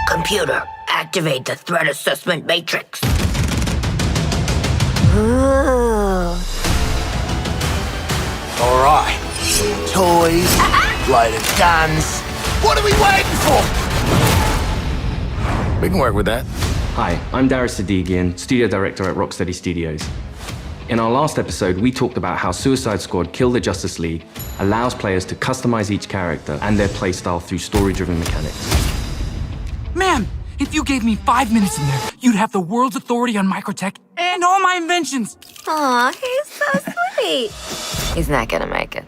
Computer, activate the threat assessment matrix. Ooh. All right. Toys, loaded guns. What are we waiting for? We can work with that. Hi, I'm Darius Sadigian, studio director at Rocksteady Studios. In our last episode, we talked about how Suicide Squad Kill the Justice League allows players to customize each character and their playstyle through story-driven mechanics. Man, if you gave me 5 minutes in there, you'd have the world's authority on microtech and all my inventions. Aw, he's so sweet. He's not gonna make it.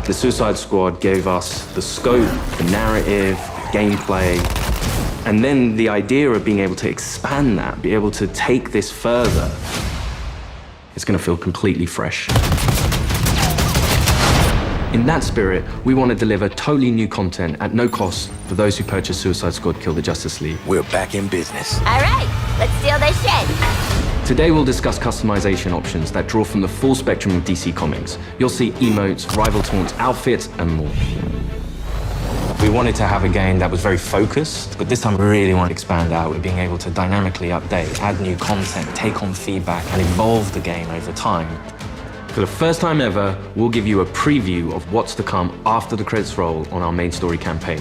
The Suicide Squad gave us the scope, the narrative, gameplay, and then the idea of being able to expand that, be able to take this further. It's going to feel completely fresh. In that spirit, we want to deliver totally new content at no cost for those who purchase Suicide Squad Kill the Justice League. We're back in business. All right, let's steal this shit. Today we'll discuss customization options that draw from the full spectrum of DC Comics. You'll see emotes, rival taunts, outfits, and more. We wanted to have a game that was very focused, but this time we really want to expand out with being able to dynamically update, add new content, take on feedback, and evolve the game over time. For the first time ever, we'll give you a preview of what's to come after the credits roll on our main story campaign.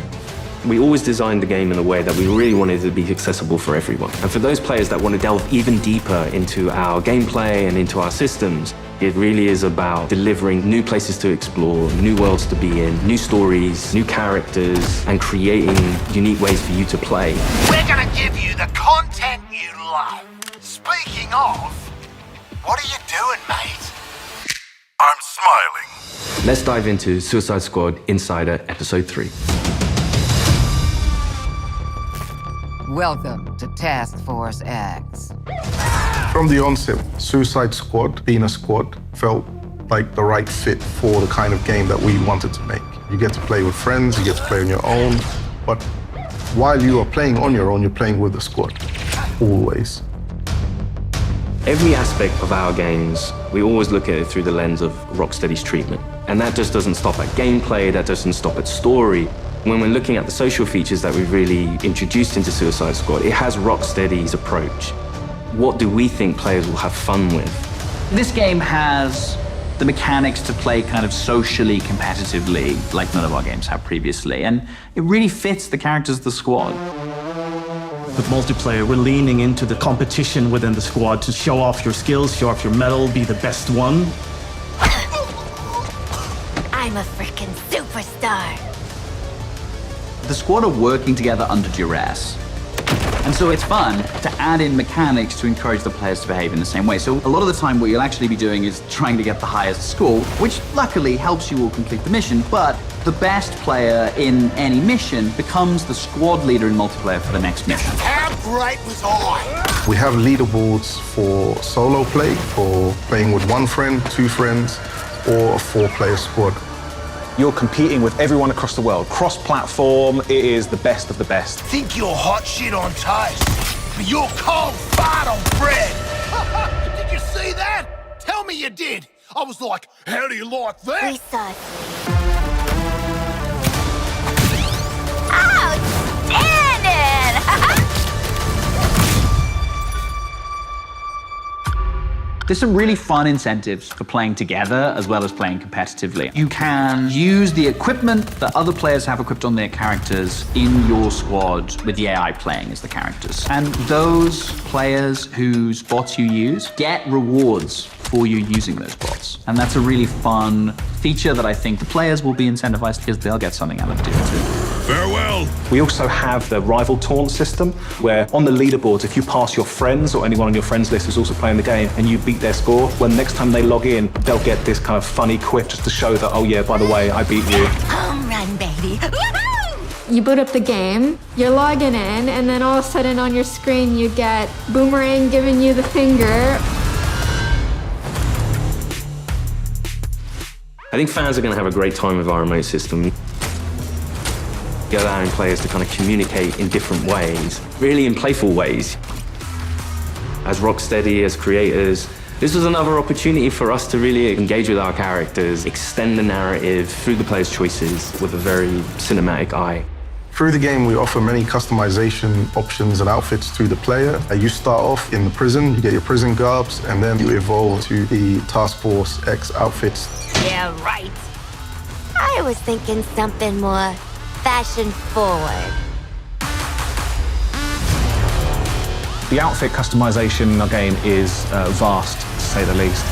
We always designed the game in a way that we really wanted it to be accessible for everyone. And for those players that want to delve even deeper into our gameplay and into our systems, it really is about delivering new places to explore, new worlds to be in, new stories, new characters, and creating unique ways for you to play. We're gonna give you the content you love. Speaking of, what are you doing, mate? I'm smiling. Let's dive into Suicide Squad Insider Episode 3. Welcome to Task Force X. From the onset, Suicide Squad, being a squad, felt like the right fit for the kind of game that we wanted to make. You get to play with friends, you get to play on your own, but while you are playing on your own, you're playing with the squad, always. Every aspect of our games, we always look at it through the lens of Rocksteady's treatment. And that just doesn't stop at gameplay, that doesn't stop at story. When we're looking at the social features that we've really introduced into Suicide Squad, it has Rocksteady's approach. What do we think players will have fun with? This game has the mechanics to play kind of socially competitively, like none of our games have previously, and it really fits the characters of the squad. With multiplayer, we're leaning into the competition within the squad to show off your skills, show off your mettle, be the best one. I'm a freaking superstar. The squad are working together under duress. And so it's fun to add in mechanics to encourage the players to behave in the same way. So a lot of the time what you'll actually be doing is trying to get the highest score, which luckily helps you all complete the mission, but the best player in any mission becomes the squad leader in multiplayer for the next mission. How great was I? We have leaderboards for solo play, for playing with one friend, two friends, or a 4-player squad. You're competing with everyone across the world. Cross-platform, it is the best of the best. Think you're hot shit on toast, but you're cold fart on bread. Did you see that? Tell me you did. I was like, how do you like that? Precisely. Outstanding! There's some really fun incentives for playing together as well as playing competitively. You can use the equipment that other players have equipped on their characters in your squad with the AI playing as the characters. And those players whose bots you use get rewards for you using those bots. And that's a really fun feature that I think the players will be incentivized because they'll get something out of doing too. Farewell. We also have the rival taunt system, where on the leaderboards, if you pass your friends or anyone on your friends list who's also playing the game and you beat their score, when next time they log in, they'll get this kind of funny quip just to show that, oh yeah, by the way, I beat you. Home run, baby. You boot up the game, you're logging in, and then all of a sudden on your screen you get Boomerang giving you the finger. I think fans are going to have a great time with our remote system. Allowing players to kind of communicate in different ways, really in playful ways. As Rocksteady, as creators, this was another opportunity for us to really engage with our characters, extend the narrative through the players' choices with a very cinematic eye. Through the game, we offer many customization options and outfits to the player. You start off in the prison, you get your prison garbs, and then you evolve to the Task Force X outfits. Yeah, right. I was thinking something more fashion forward. The outfit customization in our game is vast, to say the least.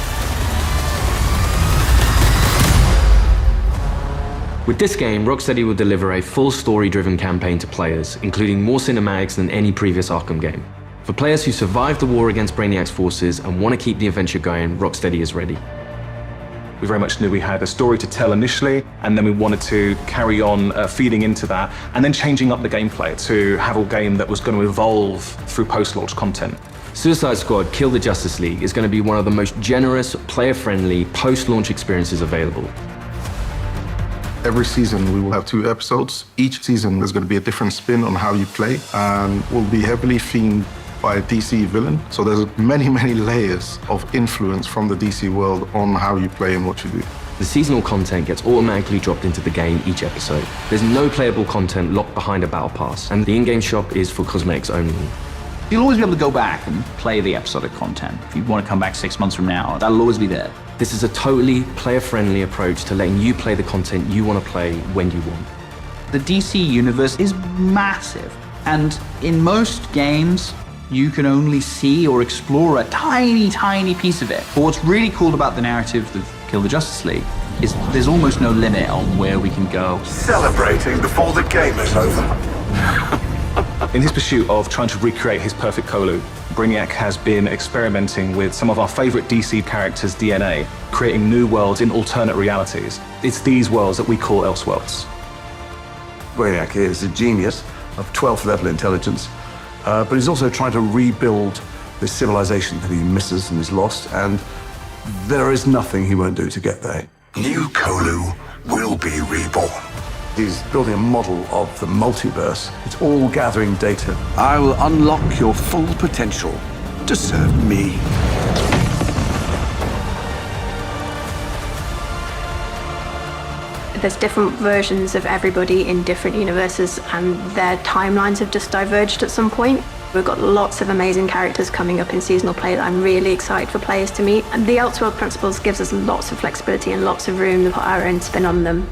With this game, Rocksteady will deliver a full story-driven campaign to players, including more cinematics than any previous Arkham game. For players who survived the war against Brainiac's forces and want to keep the adventure going, Rocksteady is ready. We very much knew we had a story to tell initially, and then we wanted to carry on feeding into that, and then changing up the gameplay to have a game that was going to evolve through post-launch content. Suicide Squad Kill the Justice League is going to be one of the most generous, player-friendly, post-launch experiences available. Every season we will have 2 episodes. Each season there's going to be a different spin on how you play, and will be heavily themed by a DC villain. So there's many, many layers of influence from the DC world on how you play and what you do. The seasonal content gets automatically dropped into the game each episode. There's no playable content locked behind a battle pass, and the in-game shop is for cosmetics only. You'll always be able to go back and play the episodic content. If you want to come back 6 months from now, that'll always be there. This is a totally player-friendly approach to letting you play the content you want to play when you want. The DC universe is massive, and in most games, you can only see or explore a tiny, tiny piece of it. But what's really cool about the narrative of Kill the Justice League is there's almost no limit on where we can go. Celebrating before the game is over. In his pursuit of trying to recreate his perfect Kolu, Brainiac has been experimenting with some of our favorite DC characters' DNA, creating new worlds in alternate realities. It's these worlds that we call Elseworlds. Brainiac is a genius of 12th level intelligence, but he's also trying to rebuild this civilization that he misses and is lost, and there is nothing he won't do to get there. New Kolu will be reborn. He's building a model of the multiverse. It's all gathering data. I will unlock your full potential to serve me. There's different versions of everybody in different universes, and their timelines have just diverged at some point. We've got lots of amazing characters coming up in seasonal play that I'm really excited for players to meet. And the Elseworld Principles gives us lots of flexibility and lots of room to put our own spin on them.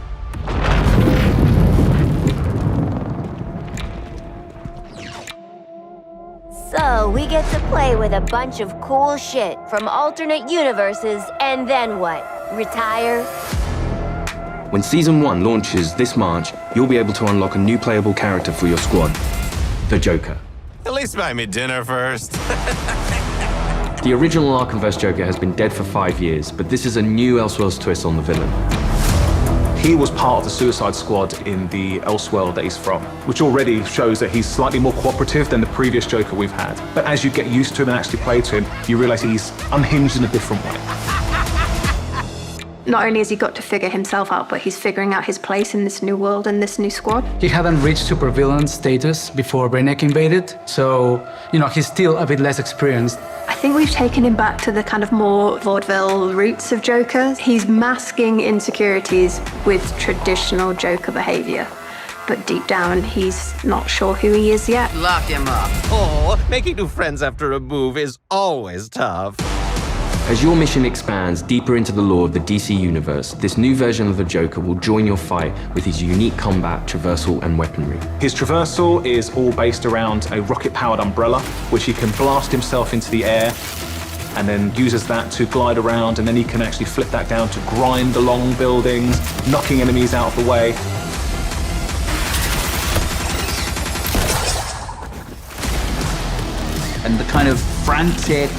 So we get to play with a bunch of cool shit from alternate universes, and then what? Retire? When Season 1 launches this March, you'll be able to unlock a new playable character for your squad, the Joker. At least buy me dinner first. The original Arkhamverse Joker has been dead for 5 years, but this is a new Elseworlds twist on the villain. He was part of the Suicide Squad in the Elseworld that he's from, which already shows that he's slightly more cooperative than the previous Joker we've had. But as you get used to him and actually play to him, you realize he's unhinged in a different way. Not only has he got to figure himself out, but he's figuring out his place in this new world and this new squad. He hadn't reached supervillain status before Brainiac invaded, so, he's still a bit less experienced. I think we've taken him back to the kind of more vaudeville roots of Joker. He's masking insecurities with traditional Joker behavior. But deep down, he's not sure who he is yet. Lock him up. Oh, making new friends after a move is always tough. As your mission expands deeper into the lore of the DC universe, this new version of the Joker will join your fight with his unique combat, traversal, and weaponry. His traversal is all based around a rocket-powered umbrella, which he can blast himself into the air, and then uses that to glide around, and then he can actually flip that down to grind along buildings, knocking enemies out of the way. And the kind of frantic,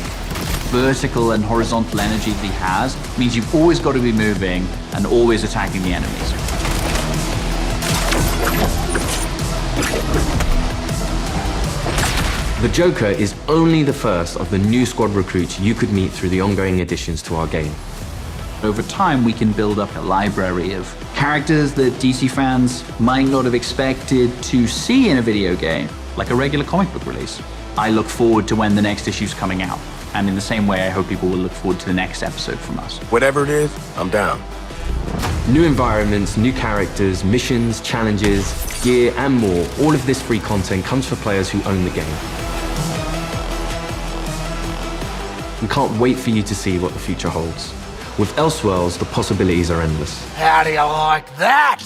vertical and horizontal energy that he has means you've always got to be moving and always attacking the enemies. The Joker is only the first of the new squad recruits you could meet through the ongoing additions to our game. Over time, we can build up a library of characters that DC fans might not have expected to see in a video game, like a regular comic book release. I look forward to when the next issue's coming out. And in the same way, I hope people will look forward to the next episode from us. Whatever it is, I'm down. New environments, new characters, missions, challenges, gear, and more. All of this free content comes for players who own the game. We can't wait for you to see what the future holds. With Elseworlds, the possibilities are endless. How do you like that?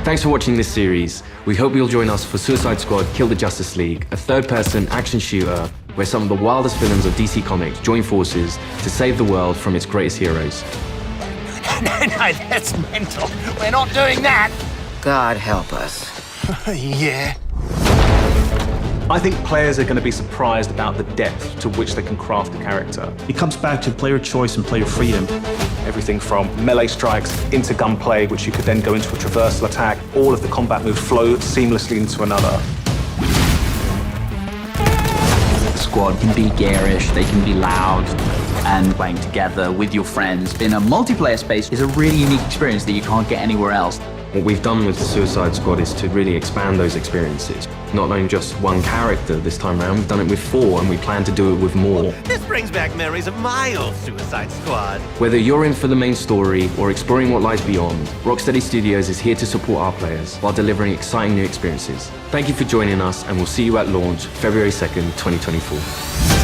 Thanks for watching this series. We hope you'll join us for Suicide Squad Kill the Justice League, a third-person action shooter where some of the wildest villains of DC Comics join forces to save the world from its greatest heroes. No, that's mental. We're not doing that. God help us. Yeah. I think players are going to be surprised about the depth to which they can craft a character. It comes back to player choice and player freedom. Everything from melee strikes into gunplay, which you could then go into a traversal attack. All of the combat moves flow seamlessly into another. The squad can be garish, they can be loud, and playing together with your friends in a multiplayer space is a really unique experience that you can't get anywhere else. What we've done with the Suicide Squad is to really expand those experiences. Not only just one character this time around, we've done it with 4 and we plan to do it with more. This brings back memories of my old Suicide Squad. Whether you're in for the main story or exploring what lies beyond, Rocksteady Studios is here to support our players while delivering exciting new experiences. Thank you for joining us and we'll see you at launch February 2nd, 2024.